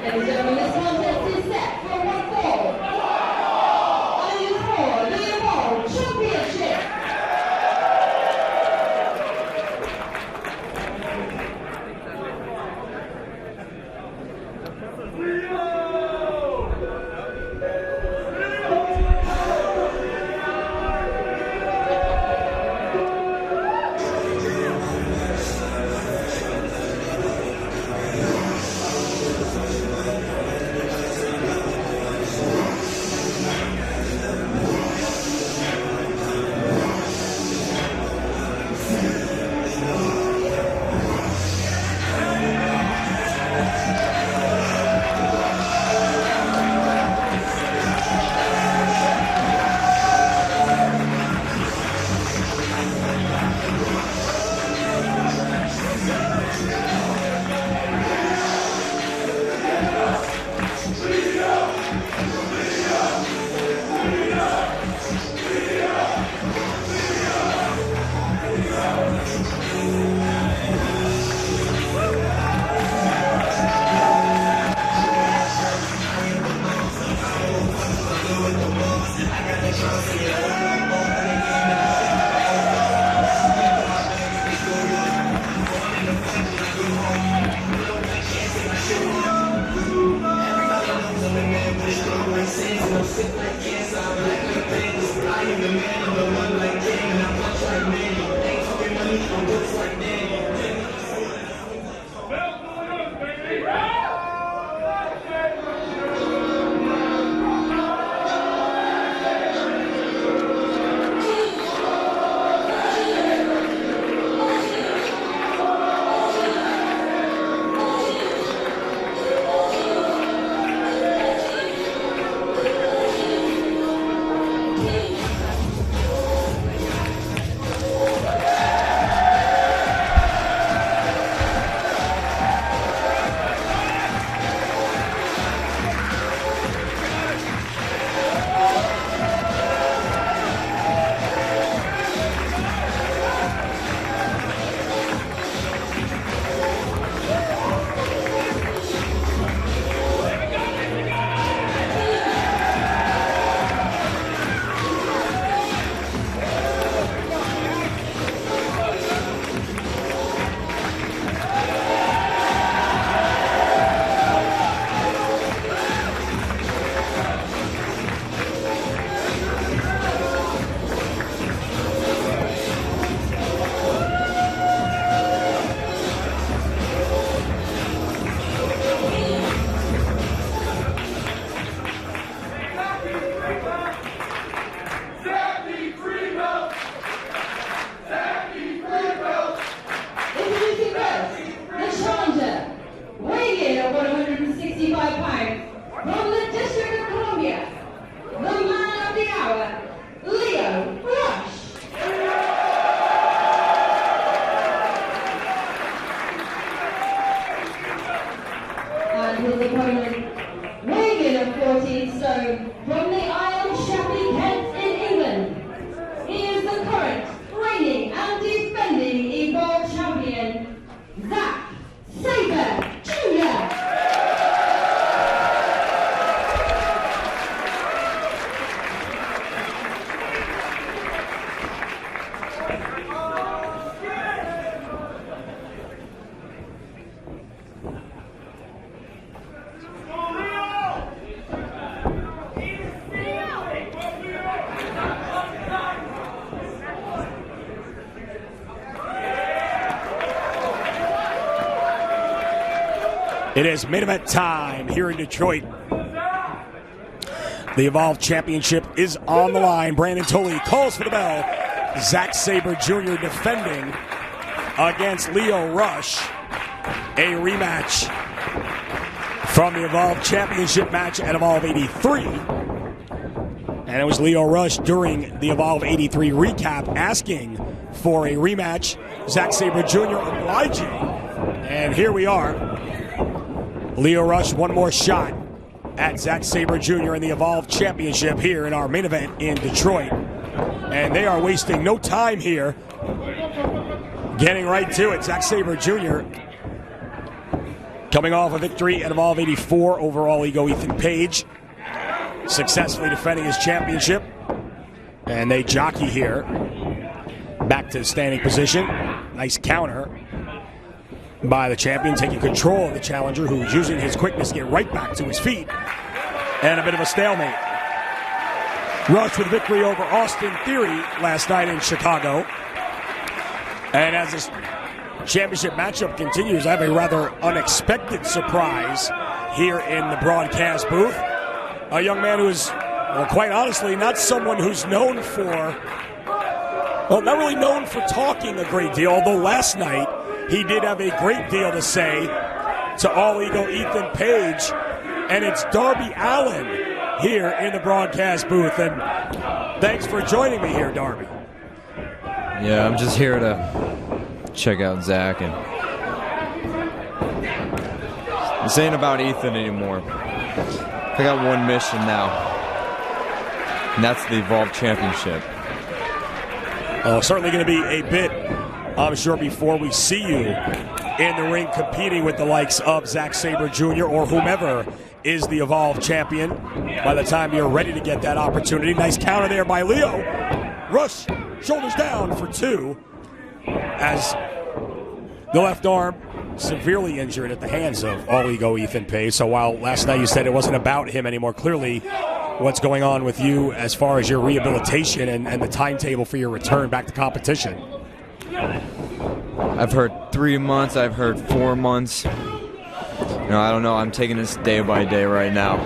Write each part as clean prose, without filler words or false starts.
Ladies and gentlemen, this contest is set for one fall. And it is for the Evolve Championship. His opponent, weighing in at 14 stone, from the Isle of Shapley, Kent in England. He is the current, reigning and defending Evolve champion, Zack Sabre Jr. It is main event time here in Detroit. The Evolve Championship is on the line. Brandon Tolley calls for the bell. Zack Sabre Jr. defending against Lio Rush. A rematch from the Evolve Championship match at Evolve 83. And it was Lio Rush during the Evolve 83 recap asking for a rematch. Zack Sabre Jr. obliging. And here we are. Lio Rush, one more shot at Zack Sabre Jr. in the Evolve Championship here in our main event in Detroit. And they are wasting no time here. Getting right to it. Zack Sabre Jr. Coming off a victory at Evolve 84 over All Ego Ethan Page, successfully defending his championship. And they jockey here. Back to standing position. Nice counter by the champion, taking control of the challenger, who's using his quickness to get right back to his feet. And a bit of a stalemate. Rush with victory over Austin Theory last night in Chicago. And as this championship matchup continues, I have a rather unexpected surprise here in the broadcast booth. A young man who is, well, quite honestly, not someone who's known for, well, not really known for talking a great deal, although last night he did have a great deal to say to All Ego Ethan Page, and it's Darby Allin here in the broadcast booth. And thanks for joining me here, Darby. Yeah, I'm just here to check out Zack, and this ain't about Ethan anymore. I got one mission now, and that's the Evolve Championship. Certainly going to be a bit, I'm sure, before we see you in the ring competing with the likes of Zack Sabre Jr. or whomever is the Evolve champion by the time you're ready to get that opportunity. Nice counter there by Leo. Rush, shoulders down for two, as the left arm severely injured at the hands of All Ego Ethan Page. So while last night you said it wasn't about him anymore, clearly what's going on with you as far as your rehabilitation and the timetable for your return back to competition? I've heard 3 months, I've heard 4 months. I don't know, I'm taking this day by day right now.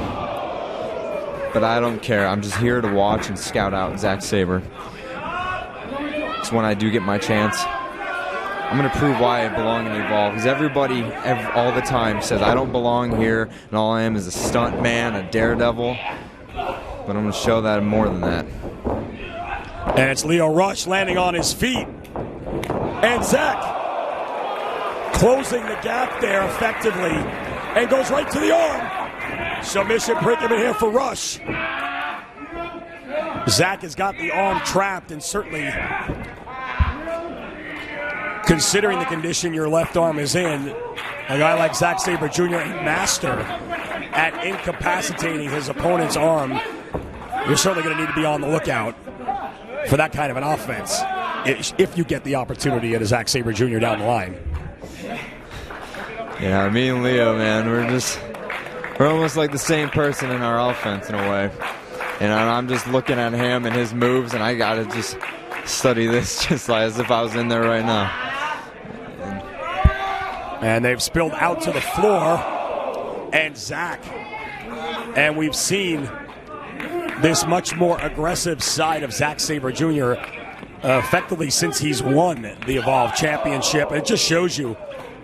But I don't care, I'm just here to watch and scout out Zack Sabre. It's when I do get my chance. I'm going to prove why I belong in Evolve, because everybody all the time says I don't belong here and all I am is a stunt man, a daredevil. But I'm going to show that I'm more than that. And it's Leo Rush landing on his feet. And Zack closing the gap there effectively and goes right to the arm. Submission predicament here for Rush. Zack has got the arm trapped, and certainly considering the condition your left arm is in, a guy like Zack Sabre Jr., a master at incapacitating his opponent's arm, you're certainly going to need to be on the lookout for that kind of an offense if you get the opportunity at a Zack Sabre Jr. down the line. Yeah, me and Leo, man, we're almost like the same person in our offense in a way. And I'm just looking at him and his moves, and I got to just study this just like as if I was in there right now. And they've spilled out to the floor, and Zack, and we've seen this much more aggressive side of Zack Sabre Jr. Effectively since he's won the Evolve Championship. It just shows you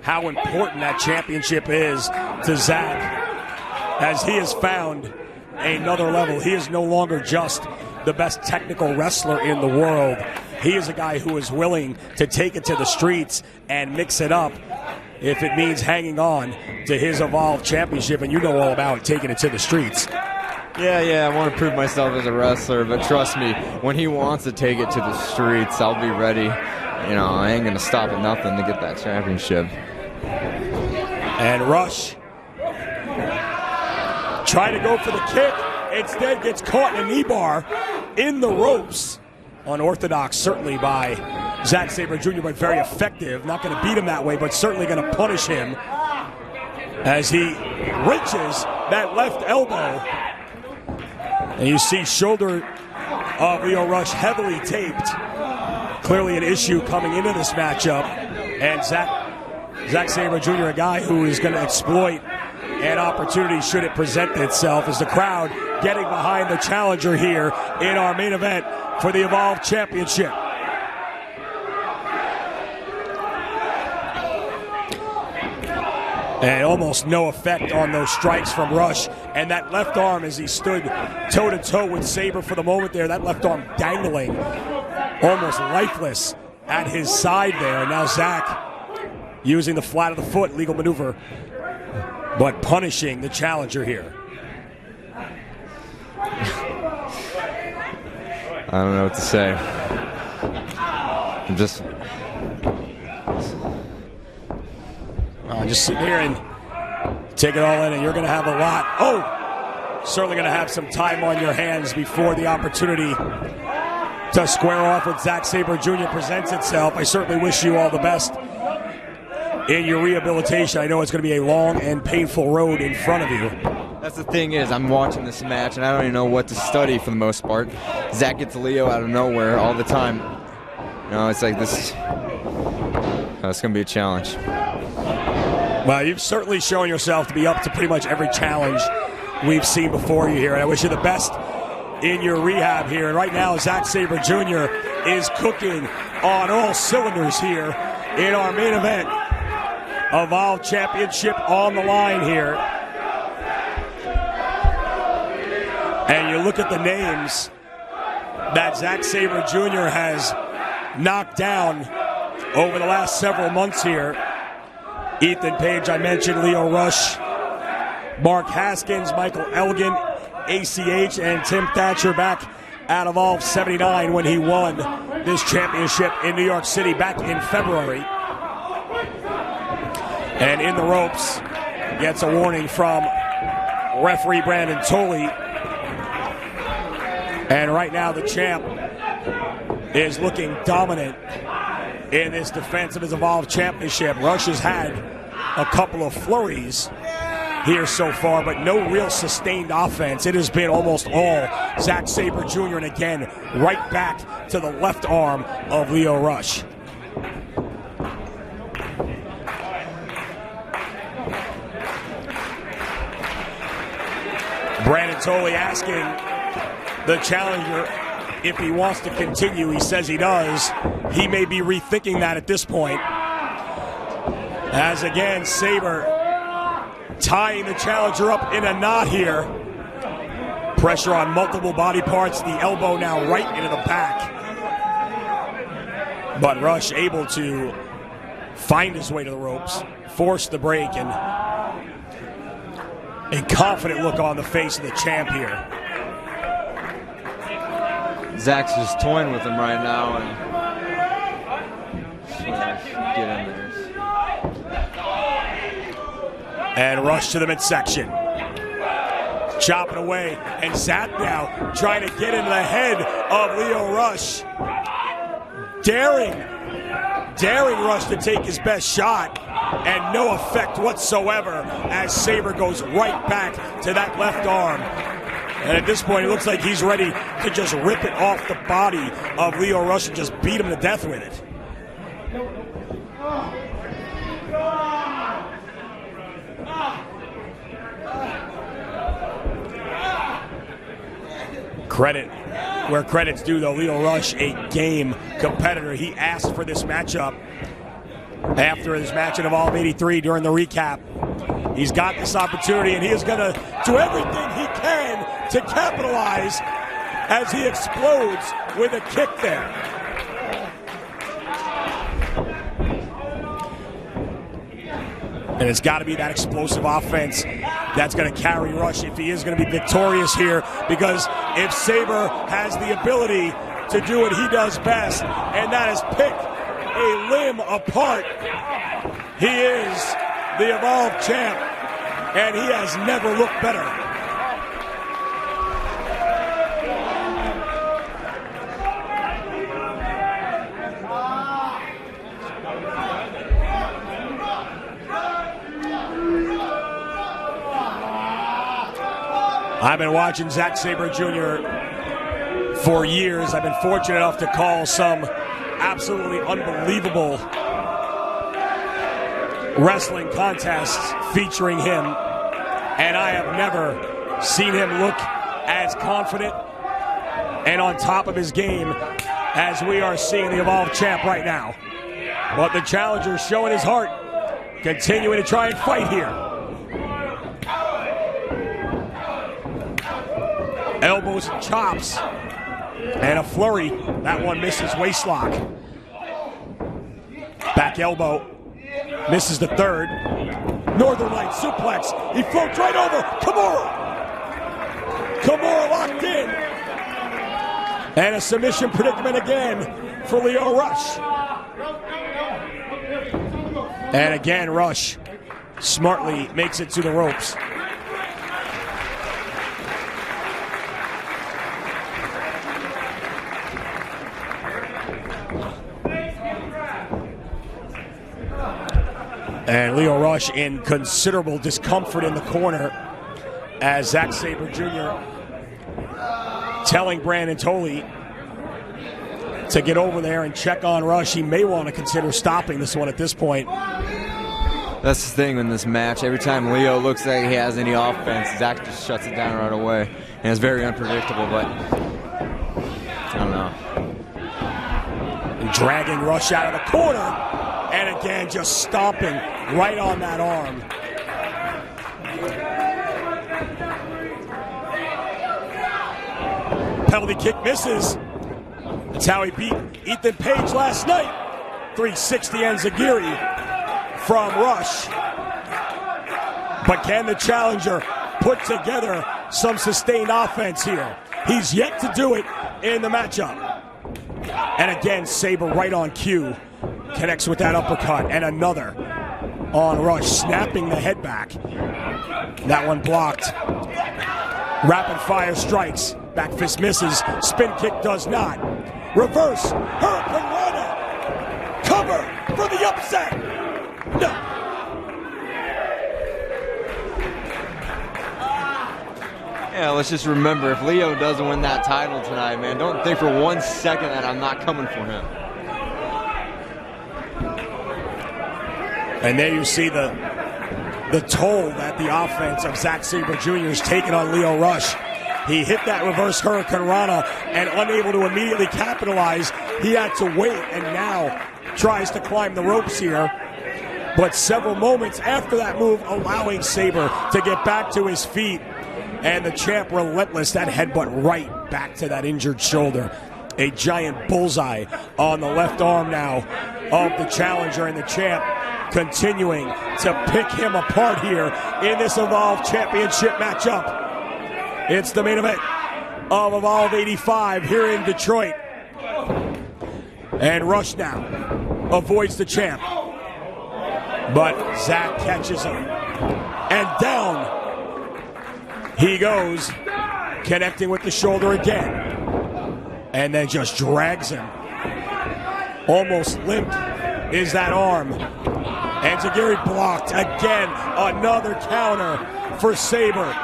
how important that championship is to Zack, as he has found another level. He is no longer just the best technical wrestler in the world. He is a guy who is willing to take it to the streets and mix it up if it means hanging on to his Evolve Championship, and you know all about taking it to the streets. Yeah, I want to prove myself as a wrestler, but trust me, when he wants to take it to the streets, I'll be ready. I ain't going to stop at nothing to get that championship. And Rush trying to go for the kick, instead gets caught in a knee bar in the ropes. Unorthodox, certainly, by Zack Sabre Jr., but very effective. Not going to beat him that way, but certainly going to punish him as he reaches that left elbow. And you see shoulder of Leo Rush heavily taped. Clearly an issue coming into this matchup. And Zack Sabre Jr., a guy who is going to exploit an opportunity should it present itself, as the crowd getting behind the challenger here in our main event for the Evolve Championship. And almost no effect on those strikes from Rush. And that left arm, as he stood toe-to-toe with Sabre for the moment there, that left arm dangling, almost lifeless at his side there. And now Zack using the flat of the foot, legal maneuver, but punishing the challenger here. I don't know what to say. I'm just Just sitting here and Take it all in, and you're going to have a lot. Oh, certainly going to have some time on your hands before the opportunity to square off with Zack Sabre Jr. presents itself. I certainly wish you all the best in your rehabilitation. I know it's going to be a long and painful road in front of you. That's the thing is, I'm watching this match, and I don't even know what to study for the most part. Zack gets Leo out of nowhere all the time. You know, it's like this. It's going to be a challenge. Well, you've certainly shown yourself to be up to pretty much every challenge we've seen before you here, and I wish you the best in your rehab here. And right now, Zack Sabre Jr. is cooking on all cylinders here in our main event. Evolve Championship on the line here. And you look at the names that Zack Sabre Jr. has knocked down over the last several months here. Ethan Page, I mentioned, Leo Rush, Mark Haskins, Michael Elgin, ACH, and Tim Thatcher back at Evolve 79 when he won this championship in New York City back in February. And in the ropes, gets a warning from referee Brandon Tolley. And right now the champ is looking dominant in this defense of his Evolve Championship. Rush has had a couple of flurries here so far, but no real sustained offense. It has been almost all Zack Sabre Jr. and again, right back to the left arm of Leo Rush. Brandon Tolley asking the challenger if he wants to continue. He says he does. He may be rethinking that at this point. As again, Sabre tying the challenger up in a knot here. Pressure on multiple body parts. The elbow now right into the back. But Rush able to find his way to the ropes, force the break, and a confident look on the face of the champ here. Zack's just toying with him right now, and get in there. And Rush to the midsection. Chopping away, and Zack now trying to get into the head of Leo Rush. Daring Rush to take his best shot, and no effect whatsoever as Sabre goes right back to that left arm. And at this point, it looks like he's ready to just rip it off the body of Leo Rush and just beat him to death with it. Credit where credit's due, though. Leo Rush, a game competitor. He asked for this matchup after his match at Evolve 83 during the recap. He's got this opportunity, and he is going to do everything he can to capitalize as he explodes with a kick there. And it's got to be that explosive offense that's going to carry Rush if he is going to be victorious here, because if Sabre has the ability to do what he does best, and that is pick a limb apart, he is the Evolve champ, and he has never looked better. I've been watching Zack Sabre Jr. for years. I've been fortunate enough to call some absolutely unbelievable wrestling contests featuring him, and I have never seen him look as confident and on top of his game as we are seeing the Evolve champ right now. But the challenger showing his heart, continuing to try and fight here. Elbows and chops, and a flurry. That one misses, waistlock. Back elbow, misses the third. Northern Light suplex. He floats right over. Kimura locked in. And a submission predicament again for Leo Rush. And again, Rush smartly makes it to the ropes. And Lio Rush in considerable discomfort in the corner as Zack Sabre Jr. telling Brandon Tolley to get over there and check on Rush. He may want to consider stopping this one at this point. That's the thing in this match. Every time Lio looks like he has any offense, Zack just shuts it down right away. And it's very unpredictable, but I don't know. Dragging Rush out of the corner. And again, just stomping right on that arm. Penalty kick misses. That's how he beat Ethan Page last night. 360 enziguri from Rush. But can the challenger put together some sustained offense here? He's yet to do it in the matchup. And again, Sabre right on cue. Connects with that uppercut, and another on Rush, snapping the head back. That one blocked. Rapid fire strikes. Back fist misses. Spin kick does not. Reverse. Hurricane Rana. Cover for the upset. No. Yeah, let's just remember, if Lio doesn't win that title tonight, man, don't think for 1 second that I'm not coming for him. And there you see the toll that the offense of Zack Sabre Jr. has taken on Lio Rush. He hit that reverse Hurricane Rana and unable to immediately capitalize, he had to wait and now tries to climb the ropes here. But several moments after that move, allowing Sabre to get back to his feet. And the champ relentless, that headbutt right back to that injured shoulder. A giant bullseye on the left arm now of the challenger, and the champ continuing to pick him apart here in this Evolve Championship matchup. It's the main event of Evolve 85 here in Detroit. And Rush now avoids the champ. But Zack catches him. And down he goes, connecting with the shoulder again. And then just drags him. Almost limp is that arm. Enziguri blocked again. Another counter for Sabre.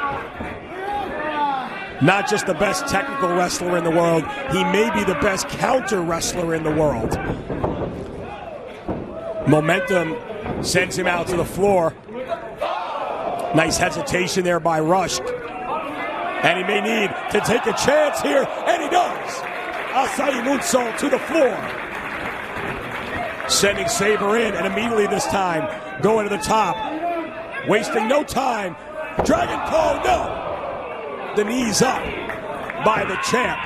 Not just the best technical wrestler in the world, he may be the best counter wrestler in the world. Momentum sends him out to the floor. Nice hesitation there by Rush. And he may need to take a chance here, and he does. Asai moonsault to the floor. Sending Sabre in, and immediately this time going to the top. Wasting no time. Dragon call, no. The knees up by the champ.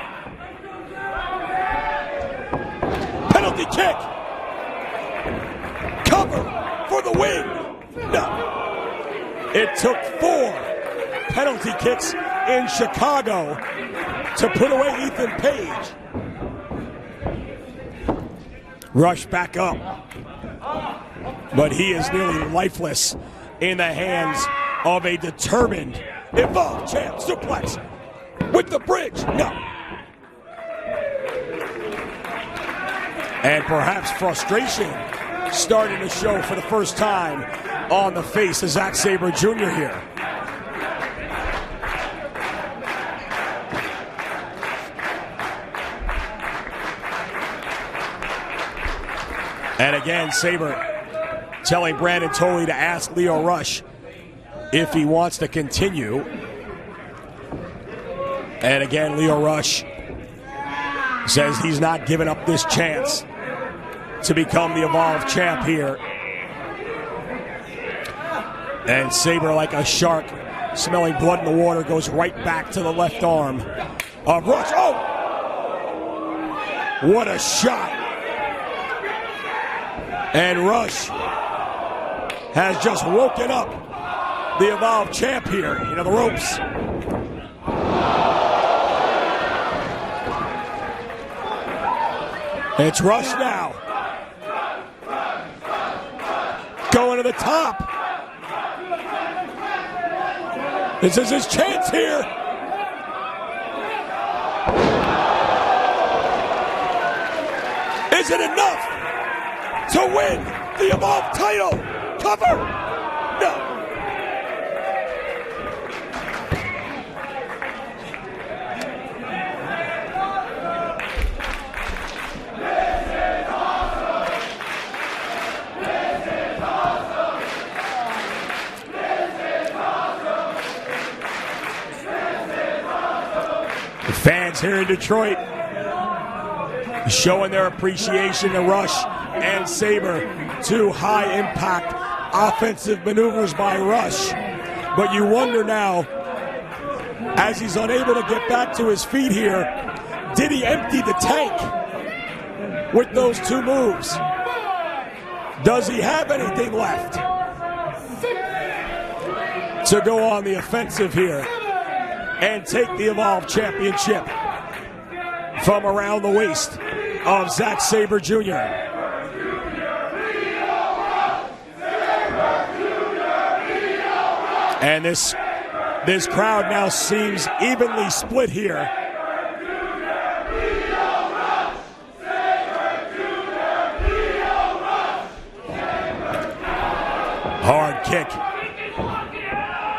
Penalty kick. Cover for the win. No. It took 4 penalty kicks in Chicago to put away Ethan Page. Rush back up. But he is nearly lifeless in the hands of a determined Evolve champ. Suplex with the bridge. No. And perhaps frustration starting to show for the first time on the face of Zack Sabre Jr. here. And again, Sabre telling Brandon Tolley to ask Lio Rush if he wants to continue. And again, Lio Rush says he's not giving up this chance to become the Evolve champ here. And Sabre, like a shark smelling blood in the water, goes right back to the left arm of Rush. Oh! What a shot. And Rush has just woken up the Evolve champ here into the ropes. It's Rush now. Going to the top. This is his chance here. Is it enough to win the Evolve title? Cover? No. The fans here in Detroit showing their appreciation to Rush and Sabre. Two high-impact offensive maneuvers by Rush. But you wonder now, as he's unable to get back to his feet here, did he empty the tank with those two moves? Does he have anything left to go on the offensive here and take the Evolve Championship from around the waist of Zack Sabre Jr.? And this crowd now seems evenly split here.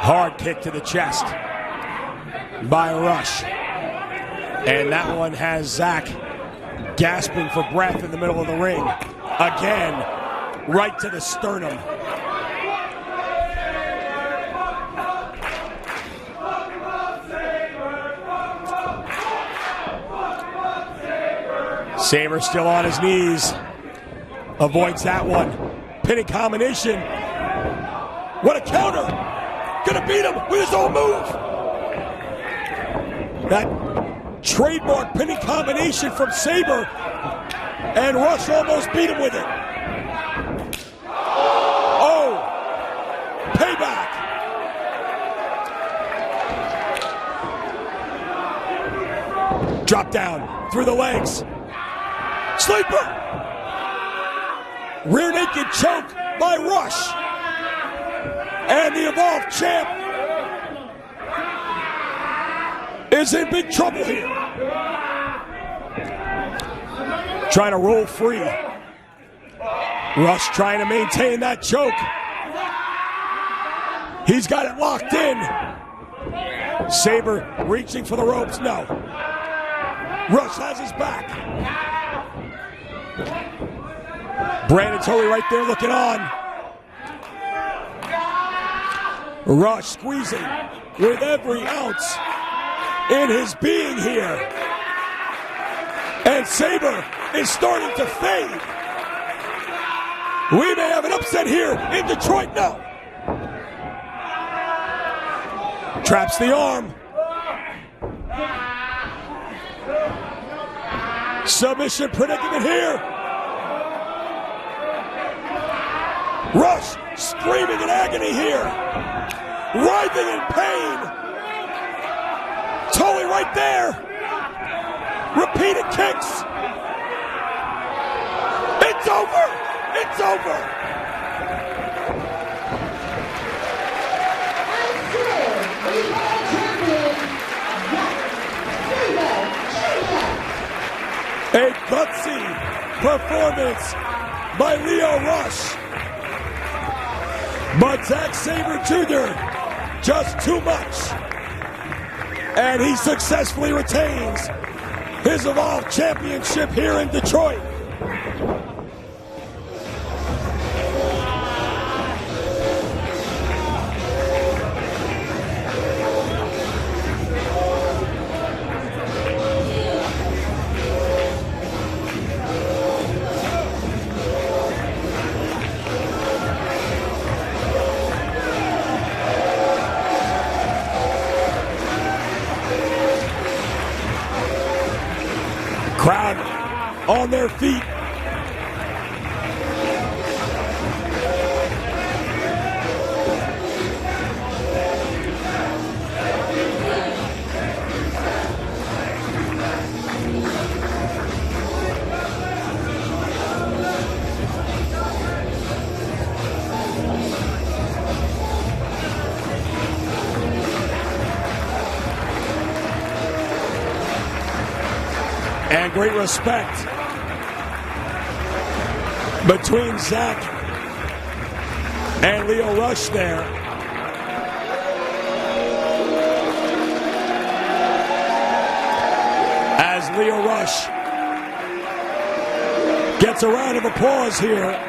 Hard kick to the chest by Rush. And that one has Zack gasping for breath in the middle of the ring. Again, right to the sternum. Sabre still on his knees. Avoids that one. Pinning combination. What a counter! Gonna beat him with his own move. That trademark pinning combination from Sabre, and Rush almost beat him with it. Oh! Payback! Drop down through the legs. Sleeper! Rear naked choke by Rush. And the Evolve champ is in big trouble here. Trying to roll free. Rush trying to maintain that choke. He's got it locked in. Sabre reaching for the ropes. No. Rush has his back. Brandon Tully right there looking on. Rush squeezing with every ounce in his being here. And Sabre is starting to fade. We may have an upset here in Detroit now. Traps the arm. Submission predicament here. Rush screaming in agony here. Writhing in pain. Tully right there. Repeated kicks. It's over. It's over. And still, Evolve champion, Zack Sabre Jr. A gutsy performance by Lio Rush. But Zack Sabre Jr. just too much. And he successfully retains his Evolve Championship here in Detroit. Crowd on their feet. And great respect between Zack and Lio Rush there. As Lio Rush gets a round of applause here